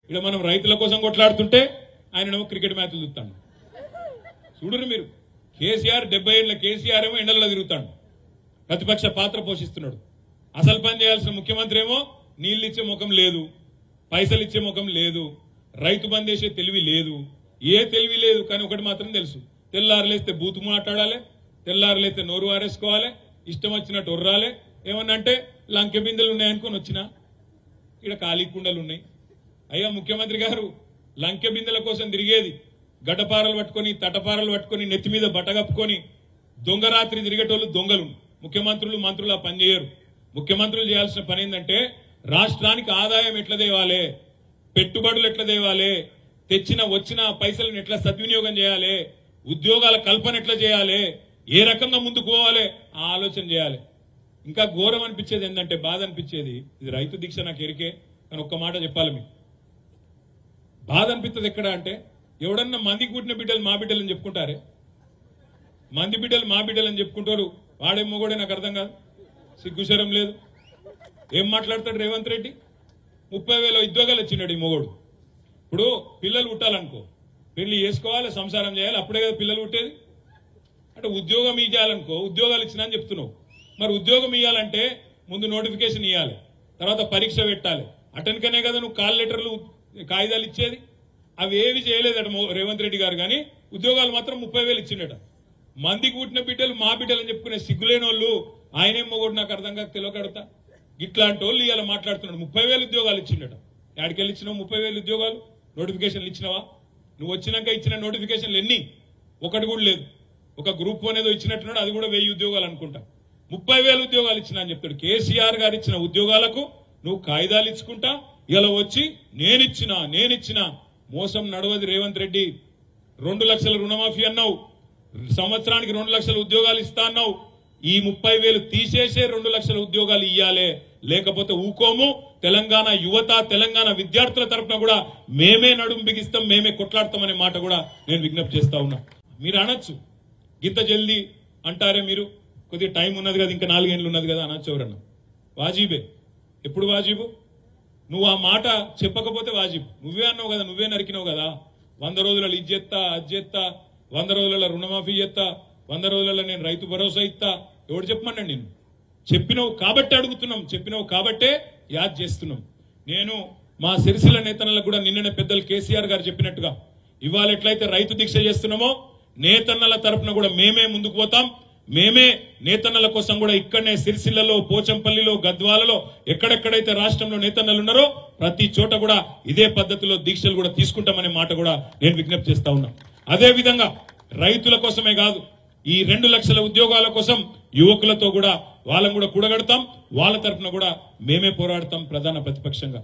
ఇక్కడ మనం రైతుల కోసం కొట్లాడుతుంటే ఆయననేమో క్రికెట్ మ్యాచ్లు చూస్తాడు. చూడరు మీరు. కేసీఆర్ 70 ఏళ్ల కేసీఆర్ ఏమో ఎండల్లో తిరుగుతాడు, ప్రతిపక్ష పాత్ర పోషిస్తున్నాడు. అసలు పని చేయాల్సిన ముఖ్యమంత్రి ఏమో నీళ్లు ఇచ్చే ముఖం లేదు, పైసలు ఇచ్చే ముఖం లేదు, రైతు బంద్ చేసే తెలివి లేదు, ఏ తెలివి లేదు. కానీ ఒకటి మాత్రం తెలుసు, తెల్లారులేస్తే బూతు మాట్లాడాలి, తెల్లారులేస్తే నోరు వారేసుకోవాలి, ఇష్టం వచ్చినట్టు ఒర్రాలి. ఏమన్నా అంటే లంకె బిందెలు ఉన్నాయనుకొని వచ్చినా ఇక్కడ ఖాళీ కుండలు ఉన్నాయి. అయ్యా ముఖ్యమంత్రి గారు, లంకె బిందెల కోసం తిరిగేది గడ్డపారలు పట్టుకొని తటపారలు పట్టుకొని నెత్తి మీద బట్టగప్పుకొని దొంగరాత్రి తిరిగేటోళ్ళు దొంగలు. ముఖ్యమంత్రులు మంత్రులు ఆ పని చేయరు. ముఖ్యమంత్రులు చేయాల్సిన పని ఏంటంటే రాష్ట్రానికి ఆదాయం ఎట్లా తేవాలి, పెట్టుబడులు ఎట్లా తేవాలి, వచ్చిన పైసలను ఎట్లా సద్వినియోగం చేయాలి, ఉద్యోగాల కల్పన ఎట్లా చేయాలి, ఏ రకంగా ముందుకు పోవాలి ఆ ఆలోచన చేయాలి. ఇంకా ఘోరం అనిపించేది ఏంటంటే, బాధ అనిపించేది, ఇది రైతు దీక్ష నాకు ఎరికే, కానీ ఒక్క మాట చెప్పాలి మీకు. బాధ అనిపిస్తుంది ఎక్కడ అంటే, ఎవడన్నా మందికి పుట్టిన బిడ్డలు మా బిడ్డలు అని చెప్పుకుంటారే, మంది బిడ్డలు మా బిడ్డలు అని చెప్పుకుంటారు. వాడేమో కూడా నాకు అర్థం కాదు, సిగ్గుశరం లేదు. ఏం మాట్లాడతాడు రేవంత్ రెడ్డి? 30,000 ఉద్యోగాలు ఇచ్చినాడు ఈ మొగోడు. ఇప్పుడు పిల్లలు పుట్టాలనుకో, పెళ్లి చేసుకోవాలి, సంసారం చేయాలి, అప్పుడే కదా పిల్లలు పుట్టేది. అంటే ఉద్యోగం ఇవ్వాలనుకో, ఉద్యోగాలు ఇచ్చినా అని చెప్తున్నావు. మరి ఉద్యోగం ఇవ్వాలంటే ముందు నోటిఫికేషన్ ఇవ్వాలి, తర్వాత పరీక్ష పెట్టాలి. అటెన్కనే కదా నువ్వు కాల్ లెటర్లు కాగితాలు ఇచ్చేది. అవి ఏవి చేయలేదట రేవంత్ రెడ్డి గారు. కానీ ఉద్యోగాలు మాత్రం 30,000 ఇచ్చిండట. మందికి పుట్టిన బిడ్డలు మా బిడ్డలు అని చెప్పుకునే సిగ్గులేని వాళ్ళు ఆయనేమో కూడా నాకు అర్థం కాక తెలియకడతా. ఇట్లాంటి వాళ్ళు ఇవాళ మాట్లాడుతున్నాడు. 30,000 ఉద్యోగాలు ఇచ్చిండట. ఎక్కడికెళ్ళి ఇచ్చినావు 30,000 ఉద్యోగాలు? నోటిఫికేషన్లు ఇచ్చినావా? నువ్వు వచ్చినాక ఇచ్చిన నోటిఫికేషన్లు ఎన్ని? ఒకటి కూడా లేదు. ఒక గ్రూప్ అనేది ఇచ్చినట్టున్నాడు, అది కూడా 1000 ఉద్యోగాలు అనుకుంటా. 30,000 ఉద్యోగాలు ఇచ్చినా అని చెప్తాడు. కేసీఆర్ గారు ఇచ్చిన ఉద్యోగాలకు నువ్వు కాగితాలు ఇచ్చుకుంటా ఇలా వచ్చి నేనిచ్చిన మోసం నడవది రేవంత్ రెడ్డి. 2 లక్షల రుణమాఫీ అన్నావు, సంవత్సరానికి 2 లక్షల ఉద్యోగాలు ఇస్తా అన్నావు. ఈ 30,000 తీసేసే 2 లక్షల ఉద్యోగాలు ఇయ్యాలే, లేకపోతే ఊకోము. తెలంగాణ యువత, తెలంగాణ విద్యార్థుల తరఫున కూడా మేమే నడుం బిగిస్తాం, మేమే కొట్లాడతామనే మాట కూడా నేను విజ్ఞప్తి చేస్తా ఉన్నా. మీరు అనొచ్చు, గింత జల్దీ అంటారే మీరు, కొద్దిగా టైం ఉన్నది కదా, ఇంకా 4 ఏళ్ళు ఉన్నది కదా అనొచ్చు ఎవరన్నా. వాజీబే. ఎప్పుడు వాజీబు? నువ్వు ఆ మాట చెప్పకపోతే వాజీబు. నువ్వే అన్నావు కదా, నువ్వే నరికినావు కదా. 100 రోజులలో ఇది చేస్తా, అది చేస్తా, 100 రోజులలో రుణమాఫీ చేస్తా, 100 రోజులలో నేను రైతు భరోసా ఇస్తా. ఎవడు చెప్పమన్నాడు? నేను చెప్పినావు కాబట్టి అడుగుతున్నాం, చెప్పినావు కాబట్టే యాద్ చేస్తున్నాం. నేను మా సిరిసిల్ల నేతన్నలకు కూడా నిన్ననే పెద్దలు కేసీఆర్ గారు చెప్పినట్టుగా ఇవాళ ఎట్లయితే రైతు దీక్ష చేస్తున్నామో, నేతన్నల తరఫున కూడా మేమే ముందుకు పోతాం. మేమే నేతన్నల కోసం కూడా ఇక్కడనే సిరిసిల్లలో, పోచంపల్లిలో, గద్వాలలో, ఎక్కడెక్కడైతే రాష్ట్రంలో నేతన్నలు ఉన్నారో ప్రతి చోట కూడా ఇదే పద్ధతిలో దీక్షలు కూడా తీసుకుంటామనే మాట కూడా నేను విజ్ఞప్తి చేస్తా ఉన్నా. అదే విధంగా రైతుల కోసమే కాదు, ఈ 2 లక్షల ఉద్యోగాల కోసం యువకులతో కూడా వాళ్ళని కూడా కూడగడతాం. వాళ్ళ తరఫున కూడా మేమే పోరాడతాం ప్రధాన ప్రతిపక్షంగా.